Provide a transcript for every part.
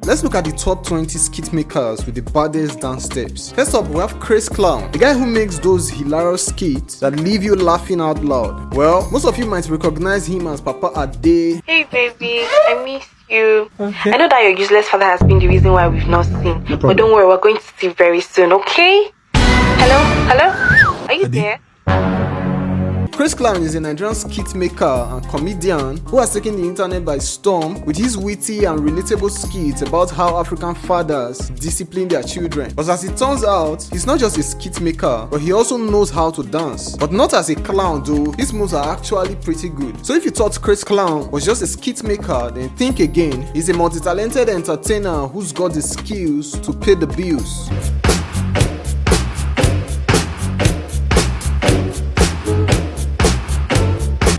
Let's look at the top 20 skit makers with the baddest dance steps. First up, we have Chris Clown, the guy who makes those hilarious skits that leave you laughing out loud. Well, most of you might recognize him as Papa Aiye. Hey baby, I miss you. Okay. I know that your useless father has been the reason why we've not seen. No, but don't worry, we're going to see very soon, okay? Hello? Are you there? Chris Clown is a Nigerian skit maker and comedian who has taken the internet by storm with his witty and relatable skits about how African fathers discipline their children. But as it turns out, he's not just a skit maker, but he also knows how to dance. But not as a clown though, his moves are actually pretty good. So if you thought Chris Clown was just a skit maker, then think again. He's a multi-talented entertainer who's got the skills to pay the bills.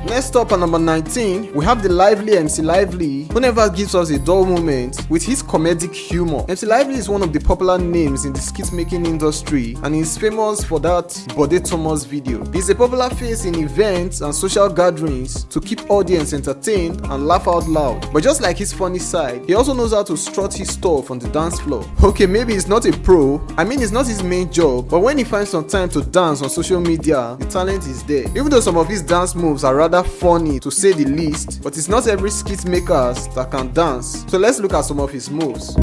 Next up at number 19, we have the lively MC Lively, who never gives us a dull moment with his comedic humor. MC Lively is one of the popular names in the skit making industry and is famous for that Bode Thomas video. He's a popular face in events and social gatherings to keep audience entertained and laugh out loud. But just like his funny side, he also knows how to strut his stuff on the dance floor. Okay, maybe he's not a pro, it's not his main job, but when he finds some time to dance on social media, the talent is there. Even though some of his dance moves are rather funny to say the least, but it's not every skit maker that can dance. So let's look at some of his moves.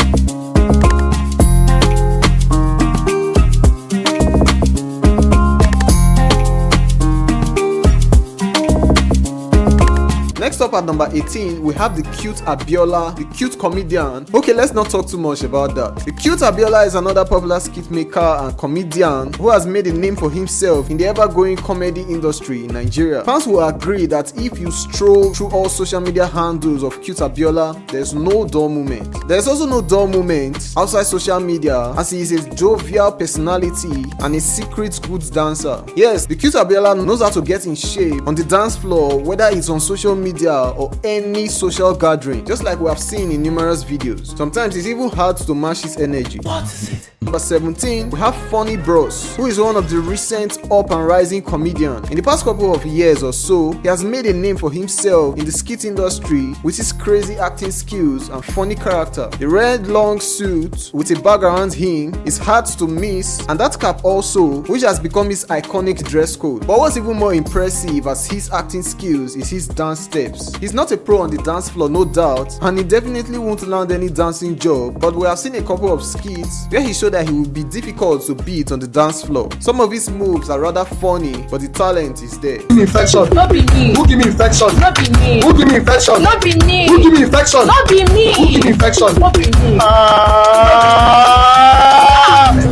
Next up at number 18, we have the Cute Abola, the cute comedian. Okay, let's not talk too much about that. The Cute Abola is another popular skit maker and comedian who has made a name for himself in the ever-growing comedy industry in Nigeria. Fans will agree that if you stroll through all social media handles of Cute Abola, there's no dull moment. There's also no dull moment outside social media, as he is a jovial personality and a secret good dancer. Yes, the Cute Abola knows how to get in shape on the dance floor, whether it's on social media or any social gathering, just like we have seen in numerous videos. Sometimes it's even hard to match his energy. What is it? Number 17, we have Funny Bros, who is one of the recent up and rising comedians. In the past couple of years or so, he has made a name for himself in the skit industry with his crazy acting skills and funny character. The red long suit with a bag around him is hard to miss, and that cap also, which has become his iconic dress code. But what's even more impressive as his acting skills is his dance steps. He's not a pro on the dance floor, no doubt, and he definitely won't land any dancing job, but we have seen a couple of skits where he showed that he will be difficult to beat on the dance floor. Some of his moves are rather funny, but the talent is there. Give me infection. Not be me. Who give me infection? Not be me. Who give me infection? Not be me. Who give me infection? Not be me. Who give me infection? Not be me.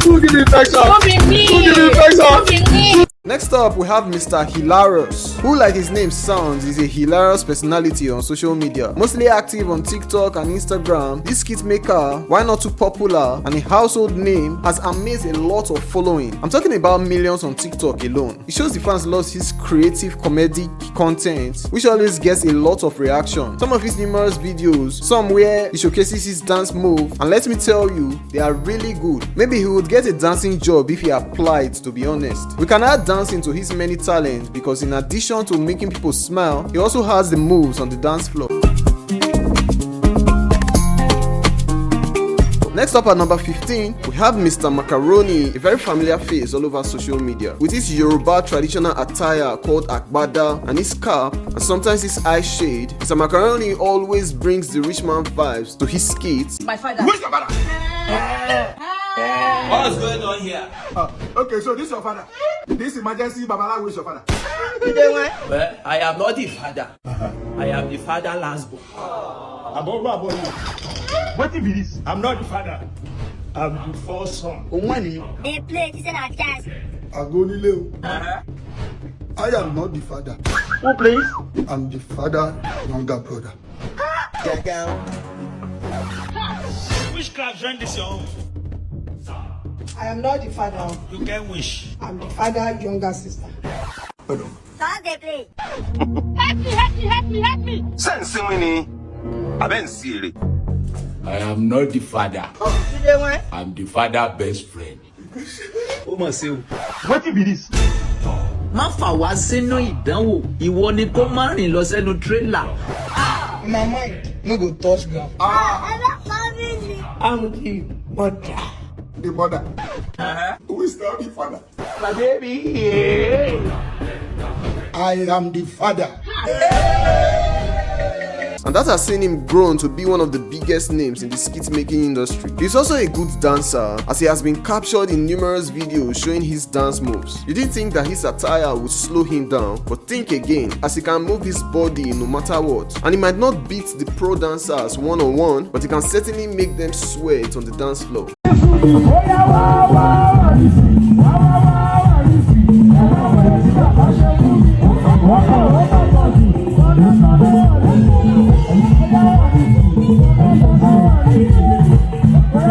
Who give me infection? Not be me. Who give me infection? Not be me. Next up, we have Mr. Hilaris, who, like his name sounds, is a hilarious personality on social media. Mostly active on TikTok and Instagram, this skit maker, while not too popular and a household name, has amassed a lot of following. I'm talking about millions on TikTok alone. It shows the fans love his creative comedic content, which always gets a lot of reaction. Some of his numerous videos, some where he showcases his dance move, and let me tell you, they are really good. Maybe he would get a dancing job if he applied, to be honest. We can add dancing to his many talents because in addition to making people smile, he also has the moves on the dance floor. Next up at number 15, we have Mr. Macaroni, a very familiar face all over social media, with his Yoruba traditional attire called Agbada and his cap and sometimes his eye shade. Mr. Macaroni always brings the rich man vibes to his skits. My father. Who's your father? What's going on here? Okay, so this is your father. This emergency Babala, who is your father? Well, I am not the father. I am the father last born. What be this? I'm not the father. I'm the first son. They play this and that. I am not the father. Who plays? I'm the father, younger brother. Which club join this your own? I am not the father. You can wish. I'm the father, younger sister. Pardon. Stop they play. Help me. Sense winning. I am not the father. I'm the father best friend. What be this? Má fà wá sínú ìdánwò. Ìwọ ni kó má rìn lọ sẹ́nu trailer. My mind no go touch ground. I don't love you. I'm the mother. The mother. Who is now the father? My baby. I am the father. And that has seen him grown to be one of the biggest names in the skit making industry. He's also a good dancer, as he has been captured in numerous videos showing his dance moves. You didn't think that his attire would slow him down, but think again, as he can move his body no matter what. And he might not beat the pro dancers one-on-one, but he can certainly make them sweat on the dance floor.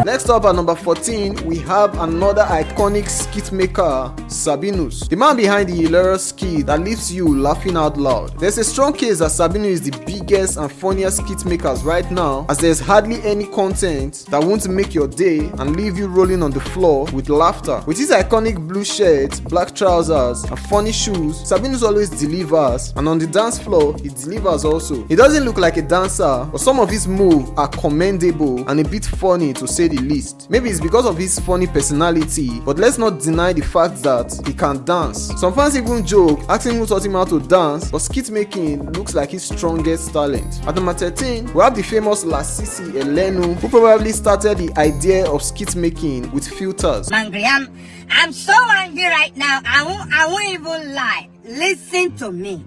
Next up at number 14, we have another iconic skit maker, Sabino. The man behind the hilarious skit that leaves you laughing out loud. There's a strong case that Sabino is the biggest and funniest skit makers right now, as there's hardly any content that won't make your day and leave you rolling on the floor with laughter. With his iconic blue shirt, black trousers, and funny shoes, Sabino always delivers, and on the dance floor, he delivers also. He doesn't look like a dancer, but some of his moves are commendable and a bit funny to say the least. Maybe it's because of his funny personality, but let's not deny the fact that he can dance. Some fans even joke asking who taught him how to dance, but skit making looks like his strongest talent. At number 13, we have the famous Lissi Elenu, who probably started the idea of skit making with filters. Angry. I'm so angry right now. I won't even lie. Listen to me.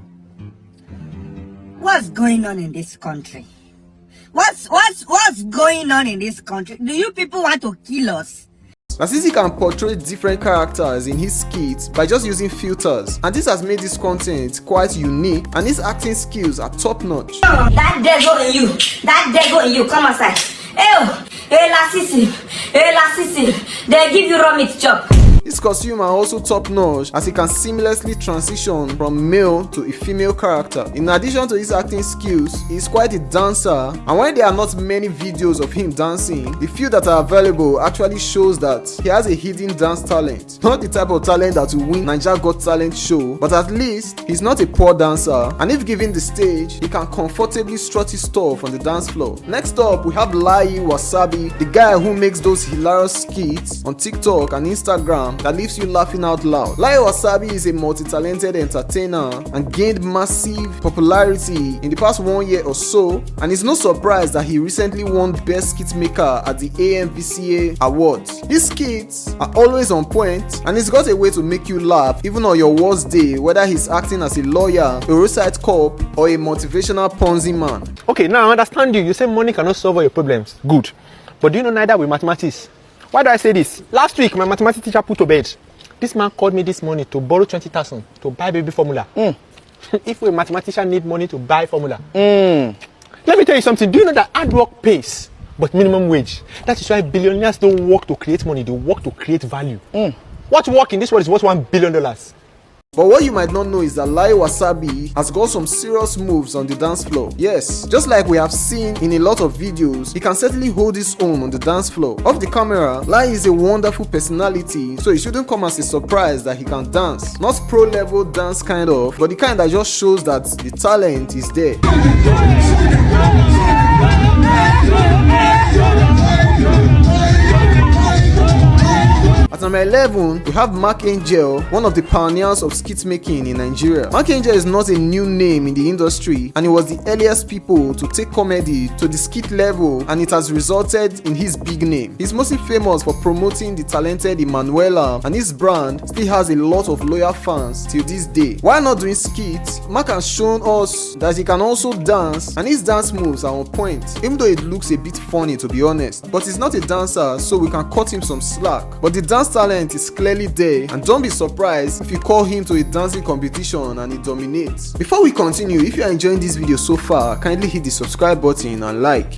What's going on in this country? What's going on in this country? Do you people want to kill us? Lissi can portray different characters in his skits by just using filters, and this has made his content quite unique, and his acting skills are top notch. That devil in you. That devil in you. Come outside. Hey, Lissi. They give you raw meat chop. His costume are also top notch, as he can seamlessly transition from male to a female character. In addition to his acting skills, he is quite a dancer, and when there are not many videos of him dancing, the few that are available actually shows that he has a hidden dance talent. Not the type of talent that will win Nigerian Got Talent show, but at least he's not a poor dancer, and if given the stage, he can comfortably strut his stuff on the dance floor. Next up, we have Wasabi, the guy who makes those hilarious skits on TikTok and Instagram that leaves you laughing out loud. Wasabi is a multi-talented entertainer and gained massive popularity in the past 1 year or so, and it's no surprise that he recently won Best Skit Maker at the AMVCA Awards. His skits are always on point, and he's got a way to make you laugh even on your worst day, whether he's acting as a lawyer, a roadside cop, or a motivational Ponzi man. Okay, now I understand you. You say money cannot solve all your problems. Good. But do you know neither with mathematics? Why do I say this? Last week, my mathematics teacher put to bed. This man called me this morning to borrow 20,000 to buy baby formula. If a mathematician need money to buy formula. Let me tell you something. Do you know that hard work pays, but minimum wage? That is why billionaires don't work to create money. They work to create value. What work in this world is worth $1 billion. But what you might not know is that Wasabi has got some serious moves on the dance floor. Yes, just like we have seen in a lot of videos, he can certainly hold his own on the dance floor. Off the camera, Lai is a wonderful personality, so it shouldn't come as a surprise that he can dance. Not pro level dance kind of, but the kind that just shows that the talent is there. At number 11, we have Angel, one of the pioneers of skit making in Nigeria. Angel is not a new name in the industry, and he was the earliest people to take comedy to the skit level, and it has resulted in his big name. He's mostly famous for promoting the talented Emanuela, and his brand still has a lot of loyal fans till this day. While not doing skits, Mark has shown us that he can also dance, and his dance moves are on point, even though it looks a bit funny to be honest. But he's not a dancer, so we can cut him some slack. But the dance talent is clearly there, and don't be surprised if you call him to a dancing competition and he dominates. Before we continue, if you are enjoying this video so far, kindly hit the subscribe button and like.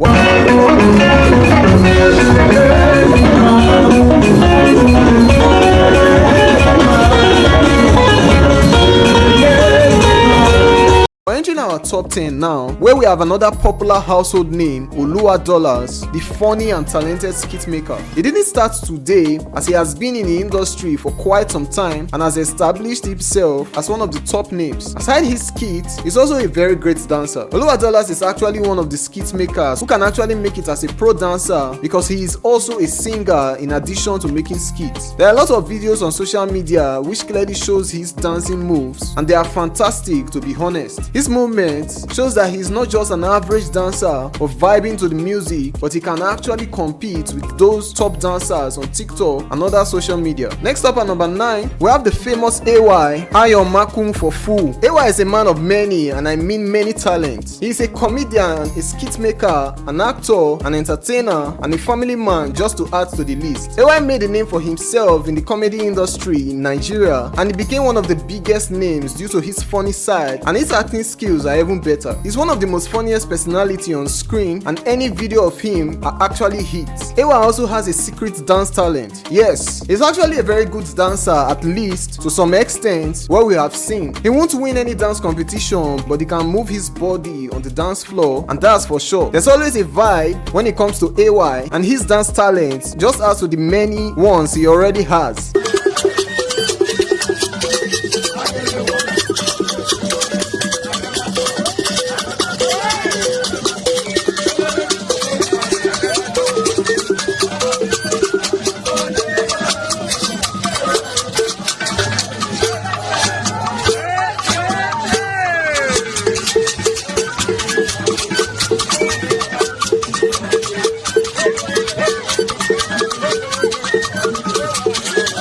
We're entering our our top 10 now, where we have another popular household name, Ola Dollar, the funny and talented skit maker. He didn't start today, as he has been in the industry for quite some time and has established himself as one of the top names. Aside his skits, he's also a very great dancer. Ola Dollar is actually one of the skit makers who can actually make it as a pro dancer because he is also a singer in addition to making skits. There are a lot of videos on social media which clearly shows his dancing moves, and they are fantastic, to be honest. His movements shows that he's not just an average dancer or vibing to the music, but he can actually compete with those top dancers on TikTok and other social media. Next up at number 9, we have the famous Aiye, Makun for Fool. Aiye is a man of many, and I mean many talents. He is a comedian, a skit maker, an actor, an entertainer, and a family man, just to add to the list. Aiye made a name for himself in the comedy industry in Nigeria, and he became one of the biggest names due to his funny side, and his acting skills are even better. He's one of the most funniest personality on screen, and any video of him are actually hits. Aiye also has a secret dance talent. Yes, he's actually a very good dancer, at least to some extent what we have seen. He won't win any dance competition, but he can move his body on the dance floor, and that's for sure. There's always a vibe when it comes to Aiye, and his dance talent just adds to the many ones he already has.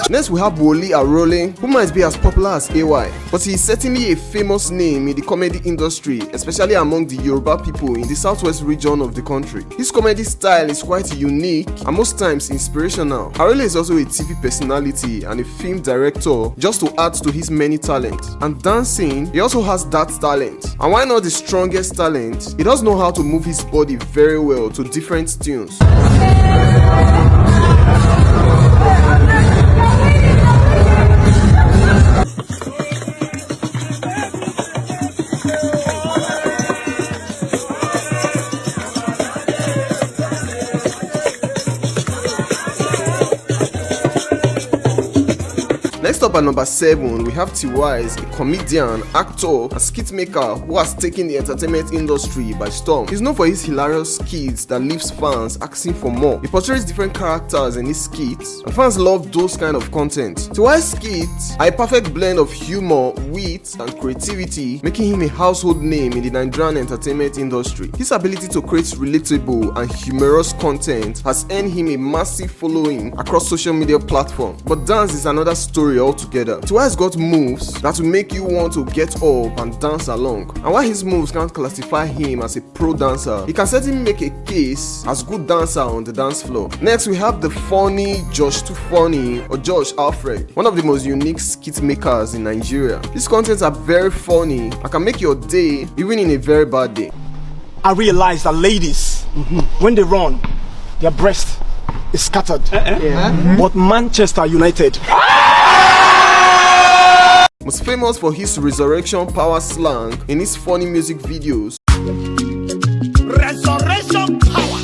Next we have Wole Arole, who might be as popular as Aiye, but he is certainly a famous name in the comedy industry, especially among the Yoruba people in the southwest region of the country. His comedy style is quite unique and most times inspirational. Arole is also a TV personality and a film director, just to add to his many talents. And dancing, he also has that talent. And why not the strongest talent? He does know how to move his body very well to different tunes. Next up at number 7, we have T-Wise, a comedian, actor, and skit maker who has taken the entertainment industry by storm. He's known for his hilarious skits that leaves fans asking for more. He portrays different characters in his skits, and fans love those kind of content. T-Wise skits are a perfect blend of humor, wit, and creativity, making him a household name in the Nigerian entertainment industry. His ability to create relatable and humorous content has earned him a massive following across social media platforms. But dance is another story altogether. T-Wise got moves that will make you want to get up and dance along. And while his moves can't classify him as a pro dancer, he can certainly make a case as good dancer on the dance floor. Next we have the funny Josh Too Funny, or Josh Alfred, one of the most unique skit makers in Nigeria. His contents are very funny and can make your day even in a very bad day. I realize that ladies, when they run, their breast is scattered. But Manchester United, most famous for his resurrection power slang in his funny music videos. Resurrection power.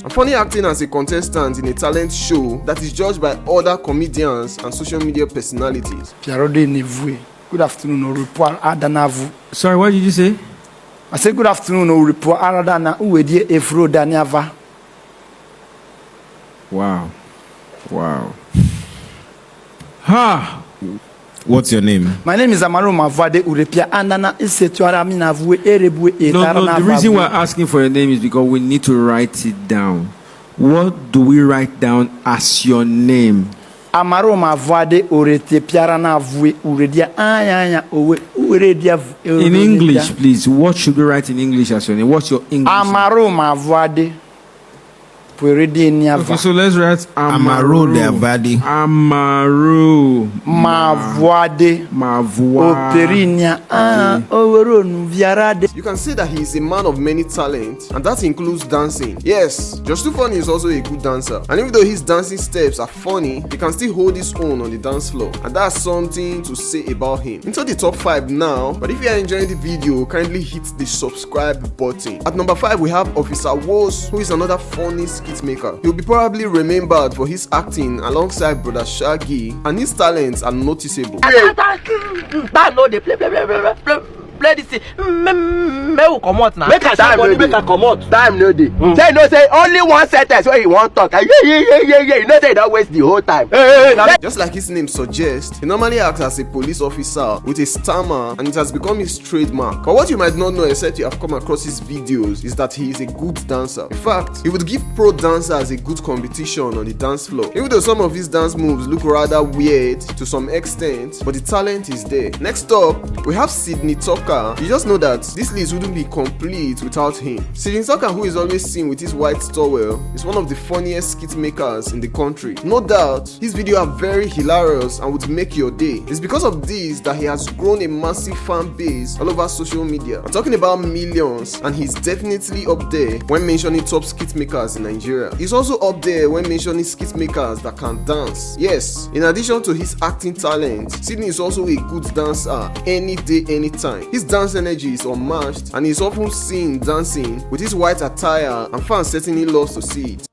And funny acting as a contestant in a talent show that is judged by other comedians and social media personalities. Good afternoon, report Adanavu. Sorry, what did you say? I said good afternoon, report Aradana Uwedi Afro Daniava. Wow. Ha! What's your name? My name is Amaro Mavade Urepia Andana Isetuara Minavu Erebu No, the reason we're asking for your name is because we need to write it down. What do we write down as your name? Amaro Mavade Urete Piarana Vue Uredia Ayanya Uredia. In English, please. What should we write in English as your name? What's your English? Amaro Mavade. Puridi Niava. Okay, so let's write Amaru de Abadi. Amaru. Mavoade. Operinia. You can say that he is a man of many talents, and that includes dancing. Yes, Just Too Funny is also a good dancer, and even though his dancing steps are funny, he can still hold his own on the dance floor, and that's something to say about him. Into the top 5 now, but if you are enjoying the video, kindly hit the subscribe button. At number 5 we have Officer Woz, who is another funny skit maker. He will be probably remembered for his acting alongside brother Shaki, and his talents are noticeable. Play this thing. Make we comot now. Make a time comot. Time no dey. Say no say only one sentence where he want talk. Yeah. You know say don't waste the whole time. Just like his name suggests, he normally acts as a police officer with a stammer, and it has become his trademark. But what you might not know, except you have come across his videos, is that he is a good dancer. In fact, he would give pro dancers a good competition on the dance floor. Even though some of his dance moves look rather weird to some extent, but the talent is there. Next up, we have Sydney Tucker. You just know that this list wouldn't be complete without him. Sydney Tucker, who is always seen with his white towel, is one of the funniest skit makers in the country. No doubt, his videos are very hilarious and would make your day. It's because of this that he has grown a massive fan base all over social media. I'm talking about millions, and he's definitely up there when mentioning top skit makers in Nigeria. He's also up there when mentioning skit makers that can dance. Yes, in addition to his acting talent, Sydney is also a good dancer any day, anytime. His dance energy is unmatched, and he's often seen dancing with his white attire, and fans certainly love to see it.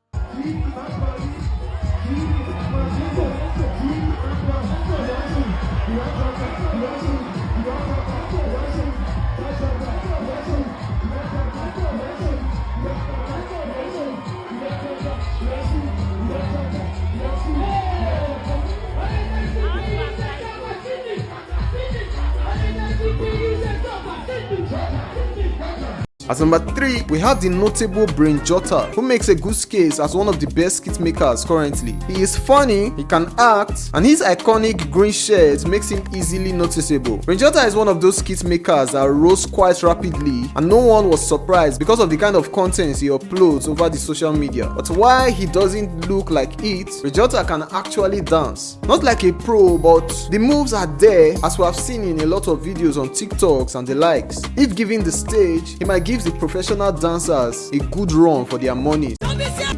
At number 3, we have the notable Brain Jotter, who makes a good case as one of the best skit makers currently. He is funny, he can act, and his iconic green shirt makes him easily noticeable. Brain Jotter is one of those skit makers that rose quite rapidly, and no one was surprised because of the kind of content he uploads over the social media. But while he doesn't look like it, Brain Jotter can actually dance. Not like a pro, but the moves are there, as we have seen in a lot of videos on TikToks and the likes. If given the stage, he might give the professional dancers a good run for their money.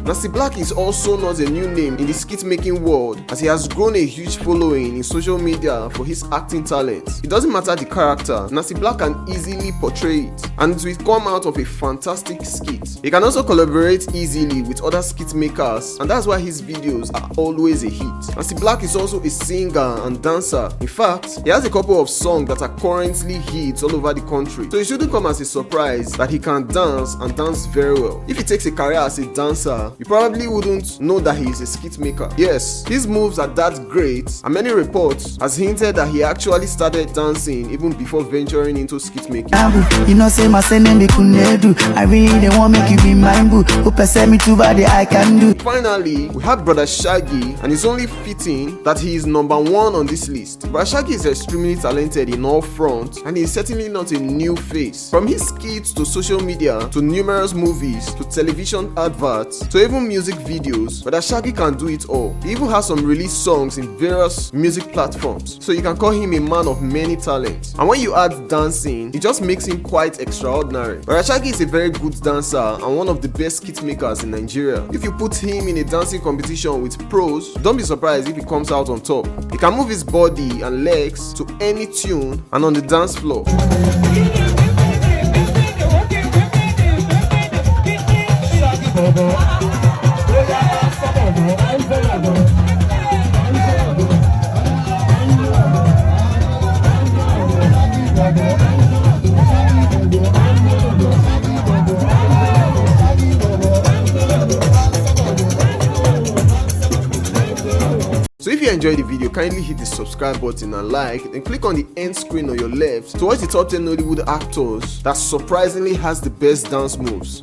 Nasty Black is also not a new name in the skit making world, as he has grown a huge following in social media for his acting talents. It doesn't matter the character, Nasty Black can easily portray it, and it will come out of a fantastic skit. He can also collaborate easily with other skit makers, and that's why his videos are always a hit. Nasty Black is also a singer and dancer. In fact, he has a couple of songs that are currently hits all over the country, so it shouldn't come as a surprise that he can dance, and dance very well. If he takes a career as a dancer, you probably wouldn't know that he is a skit maker. Yes, his moves are that great, and many reports has hinted that he actually started dancing even before venturing into skit making. You know, say my sending they couldn't do. I really they want make you be mine, boo. Who perceive me too bad I can do. Finally, we have brother Shaki, and it's only fitting that he is number 1 on this list. Brother Shaki is extremely talented in all fronts, and he is certainly not a new face. From his skits to social media, to numerous movies, to television adverts, to even music videos, but Shaki can do it all. He even has some released songs in various music platforms, so you can call him a man of many talents. And when you add dancing, it just makes him quite extraordinary. But Shaki is a very good dancer and one of the best skit makers in Nigeria. If you put him in a dancing competition with pros, don't be surprised if he comes out on top. He can move his body and legs to any tune and on the dance floor. So if you enjoyed the video, kindly hit the subscribe button and like, then click on the end screen on your left to watch the top 10 Nollywood actors that surprisingly has the best dance moves.